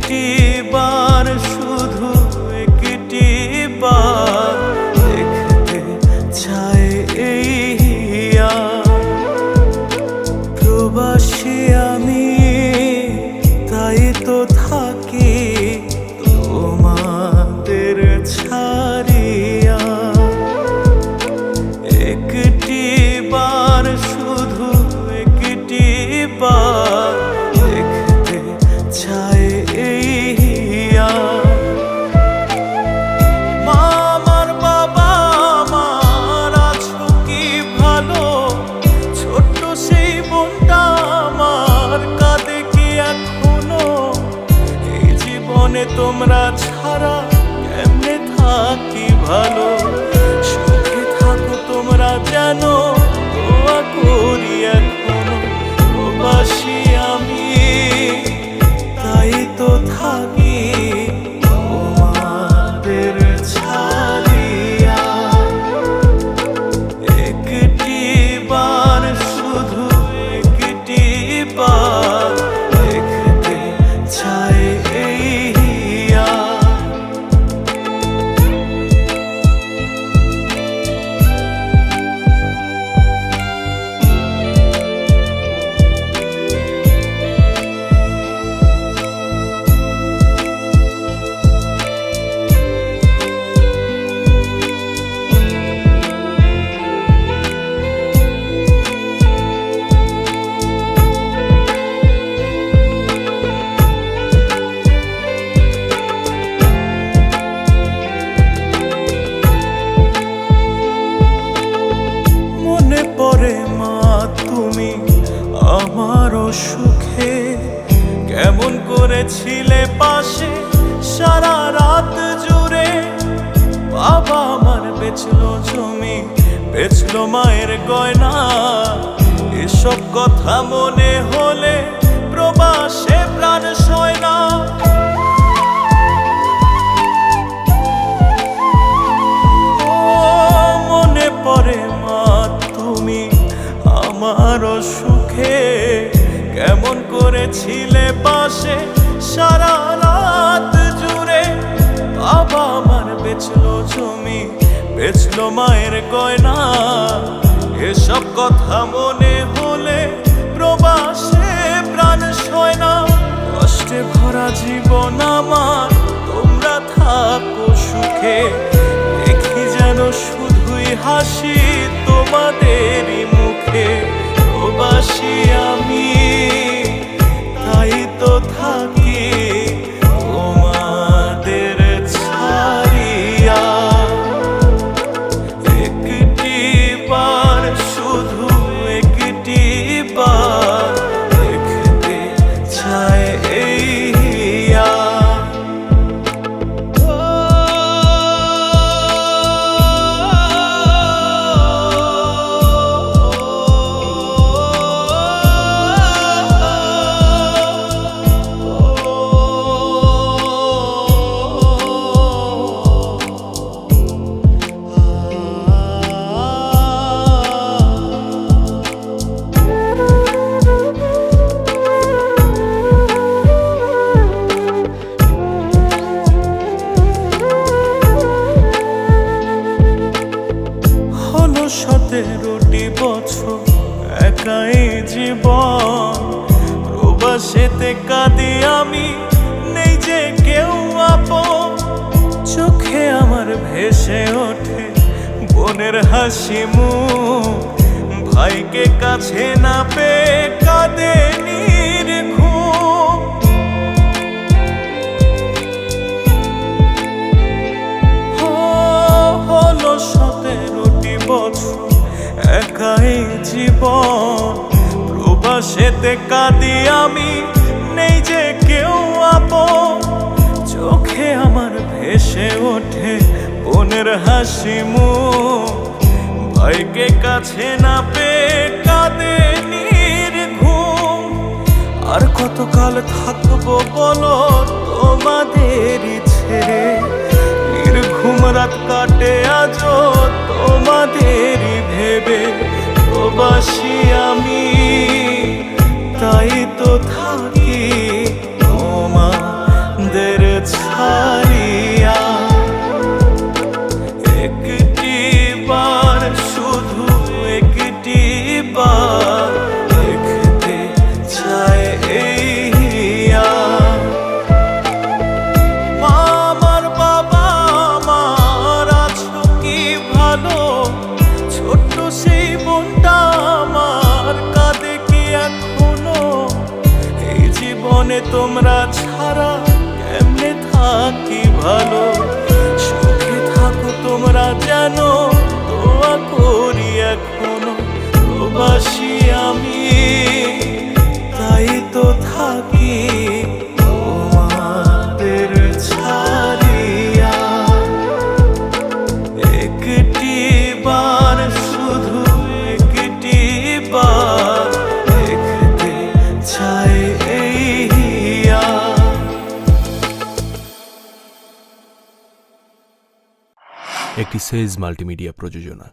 একটি বার, শুধু একটি বার দেখতে চাই এই হিয়া। প্রবাসী আমি, তাই তো থাকি তোমাদের ছাড়িয়া। একটি বার, শুধু একটি বার দেখতে চাই এই হিয়া। মা আমার, বাবা আমার, আছো কি ভালো? ছোট্ট সেই বোনটা আমার কাঁদে কি এখনো? এই জীবনে তোমরা ছাড়া কেমনে থাকি ভালো? সুখে থাকো তোমরা যেন, দোয়া করি এখনো। প্রবাসী আমি, তাই তো থাকি তোমাদের ছাড়িয়া। একটি বার, শুধু একটি বার দেখতে চাই এই হিয়া। মনে পড়ে মা তুমি আমারও সুখে, কেমন করেছিলে পাশে সারা রাত জুড়ে। বাবা আমার বেচলো জমি, বেচলো মায়ের গয়না, এসব কথা মনে হলে প্রবাসে প্রাণ সয় না। ও মনে পড়ে মা তুমি আমারও সুখে, কেমন করেছিলে পাশে সারা রাত জুড়ে। বাবা আমার বেচলো জমি, বেচলো মায়ের গয়না, এসব কথা মনে হলে প্রবাসে প্রাণ সয় না। কষ্টে ভরা জীবন আমার, তোমরা থাকো সুখে, দেখি যেন শুধুই হাসি তোমাদেরই মুখে। প্রবাসী আমি, তাই তো থাকি তোমাদের ছাড়িয়া। একটি বার, শুধু একটি বার দেখতে চাই এই হিয়া। হলো 17টি বছর একাই জীবন, প্রবাসেতে কাঁদি আমি, নেই যে কেউ আপন। চোখে আমার ভেসে ওঠে বোনের হাসি মুখ, ভাইকে কাছে না পেয়ে কাঁদে নির্ঘুম। হলো 17টি বছর একাই জীবন, প্রবাসেতে কাঁদি আমি, নেই যে কেউ আপন। চোখে আমার ভেসে ওঠে বোনের হাসি মুখ, ভাইকে কাছে না পেয়ে কাঁদে নির্ঘুম। আর কতকাল থাকবো বলো তোমাদেরই ছেড়ে, নির্ঘুম রাত কাটে আজও তোমাদেরই ভেবে। প্রবাসী আমি, তাই তো থাকি তোমাদের তোমরা ছাড়া কেমনে থাকি ভালো। সুখে থাকো তোমরা যেন দোয়া করি এখনো। প্রবাসী আমি তাই তো থাকি তোমাদের ছাড়িয়া। একটি বার শুধু একটি বার দেখতে চাই এই হিয়া। একটি সেজ মাল্টিমিডিয়া প্রযোজনা।